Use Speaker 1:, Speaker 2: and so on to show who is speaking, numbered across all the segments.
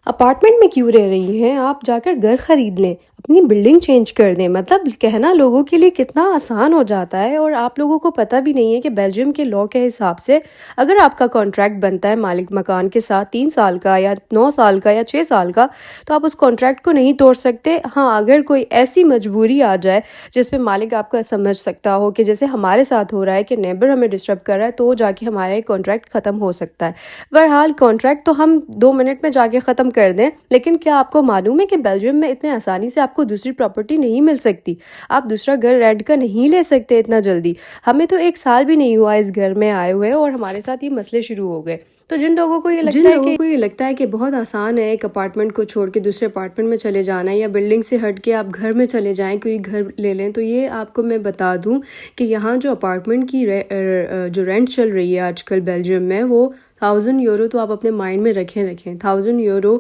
Speaker 1: Apartment میں کیوں رہ رہی ہیں؟ آپ جا کر گھر خرید لیں، اپنی بلڈنگ چینج کر دیں۔ مطلب کہنا لوگوں کے لیے کتنا آسان ہو جاتا ہے، اور آپ لوگوں کو پتہ بھی نہیں ہے کہ بیلجیم کے لاء کے حساب سے اگر آپ کا کانٹریکٹ بنتا ہے مالک مکان کے ساتھ 3 سال کا یا 9 سال کا یا 6 سال کا، تو آپ اس کانٹریکٹ کو نہیں توڑ سکتے۔ ہاں، اگر کوئی ایسی مجبوری آ جائے جس پہ مالک آپ کا سمجھ سکتا ہو کہ جیسے ہمارے ساتھ ہو رہا ہے کہ نیبر ہمیں ڈسٹرب کر رہا ہے، تو جا کے ہمارا کانٹریکٹ ختم ہو سکتا ہے۔ بہرحال کانٹریکٹ تو ہم 2 منٹ میں جا کے ختم کر دیں، لیکن کیا آپ کو معلوم ہے کہ بیلجیم میں اتنے آسانی سے آپ کو دوسری پراپرٹی نہیں مل سکتی؟ آپ دوسرا گھر رینٹ کا نہیں لے سکتے اتنا جلدی۔ ہمیں تو 1 سال بھی نہیں ہوا اس گھر میں آئے ہوئے، اور ہمارے ساتھ یہ مسئلے شروع ہو گئے۔ تو جن لوگوں کو یہ لگتا ہے کہ بہت آسان ہے ایک اپارٹمنٹ کو چھوڑ کے دوسرے اپارٹمنٹ میں چلے جانا، یا بلڈنگ سے ہٹ کے آپ گھر میں چلے جائیں، کوئی گھر لے لیں، تو یہ آپ کو میں بتا دوں کہ یہاں جو اپارٹمنٹ کی جو رینٹ چل رہی ہے آج کل بیلجیم میں، وہ 1000 یورو تو آپ اپنے مائنڈ میں رکھیں 1000 یورو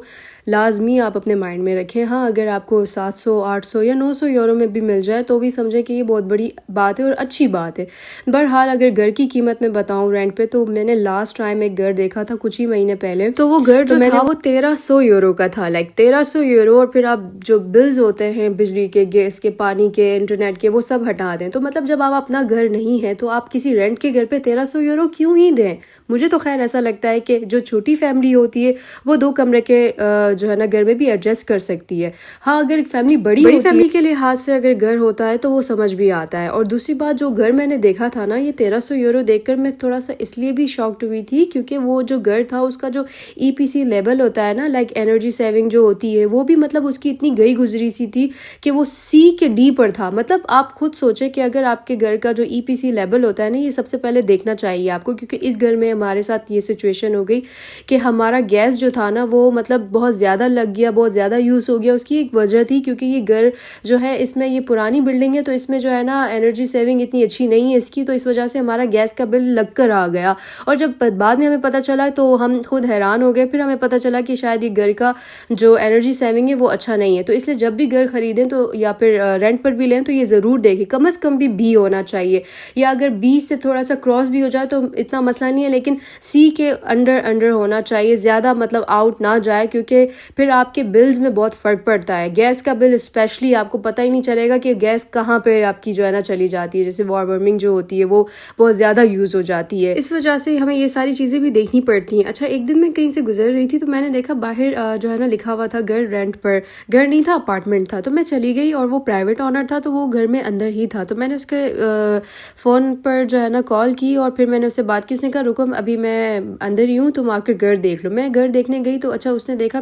Speaker 1: لازمی آپ اپنے مائنڈ میں رکھیں۔ ہاں، اگر آپ کو 700 800 یا 900 یورو میں بھی مل جائے تو بھی سمجھیں کہ یہ بہت بڑی بات ہے اور اچھی بات ہے۔ بہرحال اگر گھر کی قیمت میں بتاؤں رینٹ پہ، تو میں نے لاسٹ ٹائم ایک گھر دیکھا تھا کچھ ہی مہینے پہلے، تو وہ گھر جو تھا وہ 1300 یورو کا تھا، 1300 یورو، اور پھر آپ جو بلز ہوتے ہیں بجلی کے، گیس کے، پانی کے، انٹرنیٹ کے، وہ سب ہٹا دیں، تو مطلب جب آپ اپنا گھر نہیں ہے تو آپ کسی رینٹ کے گھر پہ 1300 یورو کیوں ہی دیں؟ مجھے تو خیر ایسا لگتا ہے کہ جو چھوٹی فیملی ہوتی ہے وہ 2 کمرے کے جو ہے نا گھر میں بھی ایڈجسٹ کر سکتی ہے۔ ہاں، اگر فیملی بڑی فیملی کے لحاظ سے اگر گھر ہوتا ہے تو وہ سمجھ بھی آتا ہے۔ اور دوسری بات، جو گھر میں نے دیکھا تھا نا، یہ 1300 یورو دیکھ کر میں تھوڑا سا اس لیے بھی شاکڈ ہوئی تھی کیونکہ وہ جو گھر تھا اس کا جو EPC لیبل ہوتا ہے نا، انرجی سیونگ جو ہوتی ہے، وہ بھی مطلب اس کی اتنی گئی گزری سی تھی کہ وہ C کے D پر تھا۔ مطلب آپ خود سوچیں کہ اگر آپ کے گھر کا جو EPC لیبل ہوتا ہے نا، یہ سب سے پہلے دیکھنا چاہیے آپ کو، کیونکہ اس گھر میں ہمارے ساتھ یہ سچویشن ہو گئی کہ ہمارا گیس جو تھا نا وہ مطلب بہت زیادہ لگ گیا، بہت زیادہ یوز ہو گیا۔ اس کی ایک وجہ تھی کیونکہ یہ گھر جو ہے اس میں یہ پرانی بلڈنگ ہے، تو اس میں جو ہے نا انرجی سیونگ اتنی اچھی نہیں ہے اس کی، تو اس وجہ سے ہمارا گیس کا بل لگ کر آ گیا۔ اور جب بعد میں ہمیں پتہ چلا تو ہم خود حیران ہو گئے، پھر ہمیں پتہ چلا کہ شاید یہ گھر کا جو انرجی سیونگ ہے وہ اچھا نہیں ہے۔ تو اس لیے جب بھی گھر خریدیں تو یا پھر رینٹ پر بھی لیں تو یہ ضرور دیکھیں، کم از کم بھی B ہونا چاہیے، یا اگر B سے تھوڑا سا کراس بھی ہو جائے تو اتنا مسئلہ نہیں ہے، لیکن C کے انڈر ہونا چاہیے، زیادہ مطلب آؤٹ نہ جائے، کیونکہ پھر آپ کے بلز میں بہت فرق پڑتا ہے۔ گیس کا بل اسپیشلی آپ کو پتہ ہی نہیں چلے گا کہ گیس کہاں پہ آپ کی جو ہے نا چلی جاتی ہے، جیسے وارمنگ جو ہوتی ہے وہ بہت زیادہ یوز ہو جاتی ہے، اس وجہ سے ہمیں یہ ساری چیزیں بھی دیکھنی پڑتی ہیں۔ اچھا، ایک دن میں کہیں سے گزر رہی تھی تو میں نے دیکھا باہر جو ہے نا لکھا ہوا تھا گھر رینٹ پر، گھر نہیں تھا اپارٹمنٹ تھا، تو میں چلی گئی، اور وہ پرائیویٹ آنر تھا تو وہ گھر میں اندر ہی تھا، تو میں نے اس کے فون پر جو ہے نا کال کی، اور پھر میں نے اس سے بات کی، اس نے کہا رکو ابھی میں اندر ہی ہوں، تم آ کر گھر دیکھ لو۔ میں گھر دیکھنے گئی تو اچھا اس نے دیکھا